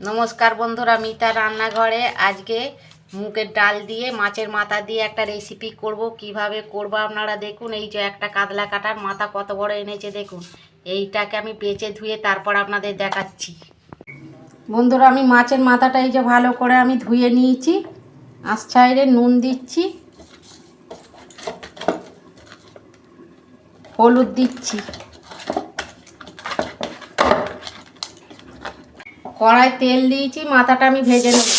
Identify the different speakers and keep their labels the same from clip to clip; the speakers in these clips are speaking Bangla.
Speaker 1: নমস্কার বন্ধুরা, মিতা রান্নাঘরে আজকে মুগের ডাল দিয়ে মাছের মাথা দিয়ে একটা রেসিপি করব। কিভাবে করব আপনারা দেখুন। এই যে একটা কাতলা কাটার মাথা কত বড় এনেছে দেখুন। এইটাকে আমি বেছে ধুয়ে তারপর আপনাদের দেখাচ্ছি। বন্ধুরা, আমি মাছের মাথাটা এই যে ভালো করে আমি ধুয়ে নিয়েছি। আঁচড়ে নুন দিচ্ছি, হলুদ দিচ্ছি, কড়াই তেল দিয়েছি, মাথাটা আমি ভেজে নেব।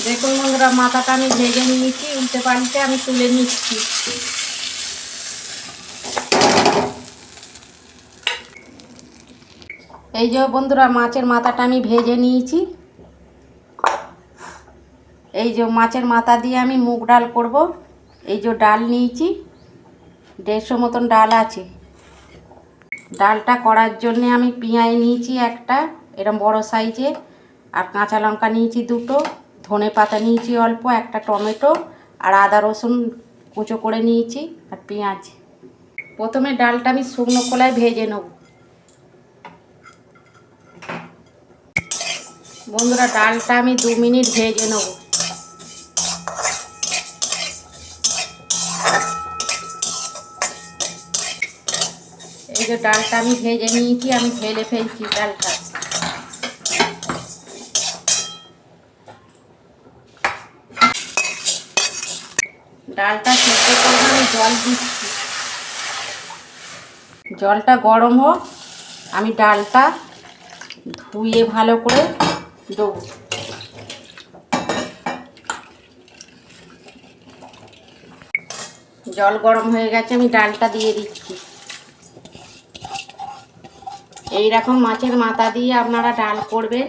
Speaker 1: দেখুন বন্ধুরা, মাথাটা আমি ভেজে নিয়েছি, উল্টে পাল্টে আমি তুলে নিচ্ছি। এই যে বন্ধুরা, মাছের মাথাটা আমি ভেজে নিয়েছি। এই যে মাছের মাথা দিয়ে আমি মুগ ডাল করব। এই যে ডাল নিয়েছি, 150 মতন ডাল আছে। ডালটা করার জন্যে আমি পেঁয়াজ নিয়েছি একটা এরকম বড় সাইজের, আর কাঁচা লঙ্কা নিয়েছি 2টো, ধনে পাতা নিয়েছি অল্প, একটা টমেটো, আর আদা রসুন কুচো করে নিয়েছি, আর পেঁয়াজ। প্রথমে ডালটা আমি শুকনো খোলায় ভেজে নেব। বন্ধুরা, ডালটা আমি 2 মিনিট ভেজে নেব। এই যে ডালটা আমি ভেজে নিয়েছি, আমি ঢেলে ফেলছি ডালটা। ডালটা সেদ্ধ করে আমি জল দিচ্ছি। জলটা গরম হোক, আমি ডালটা ধুয়ে ভালো করে দেবো। জল গরম হয়ে গেছে, আমি ডালটা দিয়ে দিচ্ছি। এই রকম মাছের মাথা দিয়ে আপনারা ডাল করবেন,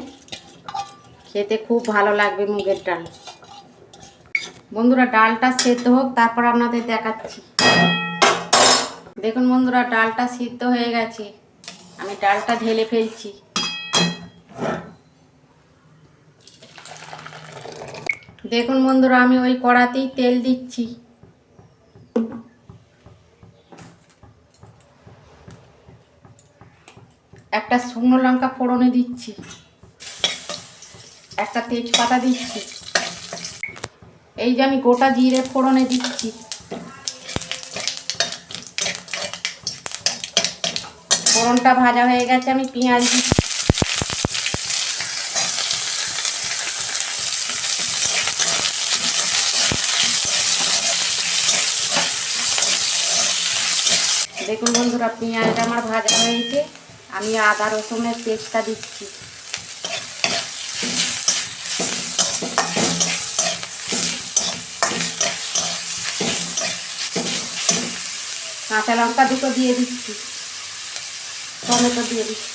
Speaker 1: খেতে খুব ভালো লাগবে মুগের ডাল। বন্ধুরা, ডালটা সেদ্ধ হোক, তারপর আপনাদের দেখাচ্ছি। দেখুন বন্ধুরা, ডালটা সিদ্ধ হয়ে গেছে, আমি ডালটা ঢেলে ফেলছি। দেখুন বন্ধুরা, আমি ওই কড়াতেই তেল দিচ্ছি। একটা শুকনো লঙ্কা ফোড়নে দিচ্ছি, একটা তেজপাতা দিচ্ছি। এই যে আমি গোটা জিরে ফোড়নে দিচ্ছি। ফোড়নটা ভাজা হয়ে গেছে, আমি পেঁয়াজ দিচ্ছি। দেখুন বন্ধুরা, পেঁয়াজটা আমার ভাজা হয়েছে, আমি আদা রসুনের পেস্টটা দিচ্ছি। কাঁচা লঙ্কা 2টো দিয়ে দিচ্ছি, টমেটো দিয়ে দিচ্ছি।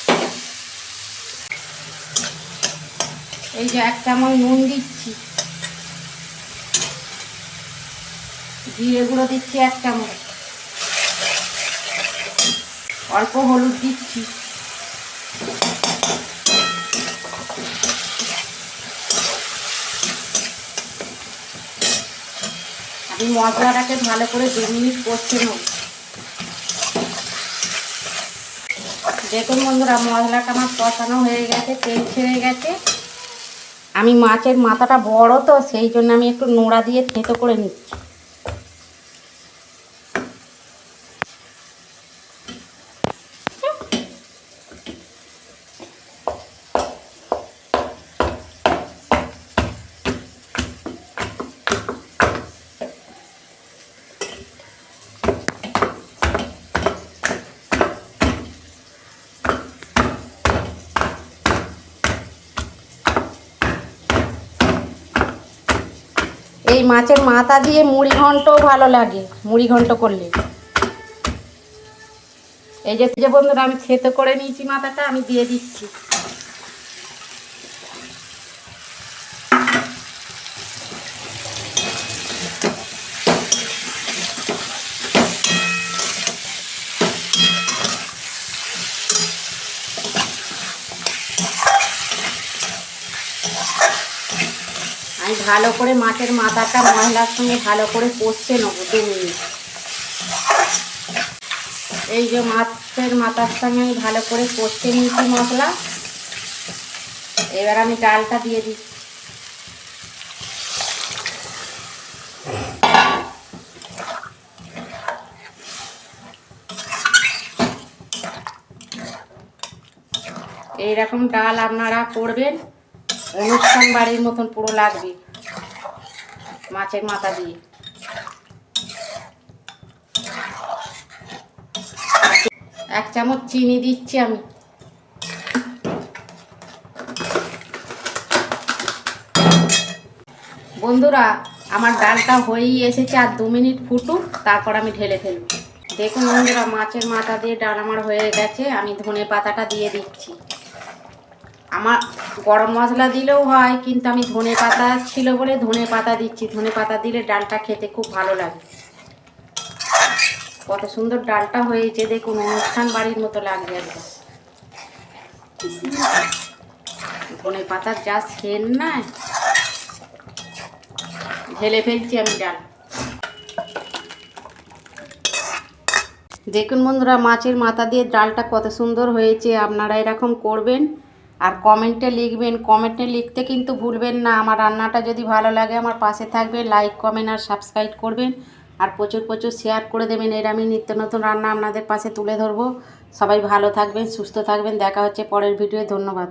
Speaker 1: এই যে 1 চামচ নুন দিচ্ছি, জিরে গুঁড়ো দিচ্ছি 1 চামচ, অল্প হলুদ দিচ্ছি। আমি মশলাটাকে ভালো করে 2 মিনিট কষে নেব। দেখুন বন্ধুরা, মশলাটা আমার কষানো হয়ে গেছে, তেল ছেড়ে গেছে। আমি মাছের মাথাটা বড় তো, সেই জন্য আমি একটু নোড়া দিয়ে থেঁতো করে নিচ্ছি। এই মাছের মাথা দিয়ে মুড়ি ঘন্টও ভালো লাগে, মুড়ি ঘন্ট করলে। এই যে বন্ধুরা, আমি থেঁতো করে নিয়েছি মাথাটা, আমি দিয়ে দিচ্ছি। আমি ভালো করে মাছের মাথাটা মশলার সঙ্গে ভালো করে কষে নেবো 2 মিনিট। এই যে মাছের মাথার সঙ্গে আমি ভালো করে কষে নিয়েছি মশলা। এবার আমি ডালটা দিয়ে দিই। এইরকম ডাল আপনারা করবেন, অনুষ্ঠান বাড়ির মতন পুরো লাগবে মাছের মাথা দিয়ে। এক চামচ চিনি দিচ্ছি আমি। বন্ধুরা, আমার ডালটা হয়েই এসেছে, আর 2 মিনিট ফুটুক, তারপর আমি ঢেলে ফেলব। দেখুন বন্ধুরা, মাছের মাথা দিয়ে ডাল আমার হয়ে গেছে। আমি ধনে পাতাটা দিয়ে দিচ্ছি। আমার গরম মশলা দিলেও হয়, কিন্তু আমি ধনে পাতা ছিল বলে ধনে পাতা দিচ্ছি। ধনে পাতা দিলে ডালটা খেতে খুব ভালো লাগে। কত সুন্দর ডালটা হয়েছে দেখুন, অনুষ্ঠান বাড়ির মতো লাগবে একদম। ধনে পাতার যা সেন্ট না। ঢেলে ফেলছি আমি ডাল। দেখুন বন্ধুরা, মাছের মাথা দিয়ে ডালটা কত সুন্দর হয়েছে। আপনারা এরকম করবেন আর কমেন্টে লিখবেন। কমেন্টে লিখতে কিন্তু ভুলবেন না। আমার রান্নাটা যদি ভালো লাগে আমার পাশে থাকবে, লাইক কমেন্ট আর সাবস্ক্রাইব করবেন, আর প্রচুর প্রচুর শেয়ার করে দেবেন। এর আমি নিত্য নতুন রান্না আপনাদের পাশে তুলে ধরবো। সবাই ভালো থাকবেন, সুস্থ থাকবেন। দেখা হচ্ছে পরের ভিডিওয়ে। ধন্যবাদ।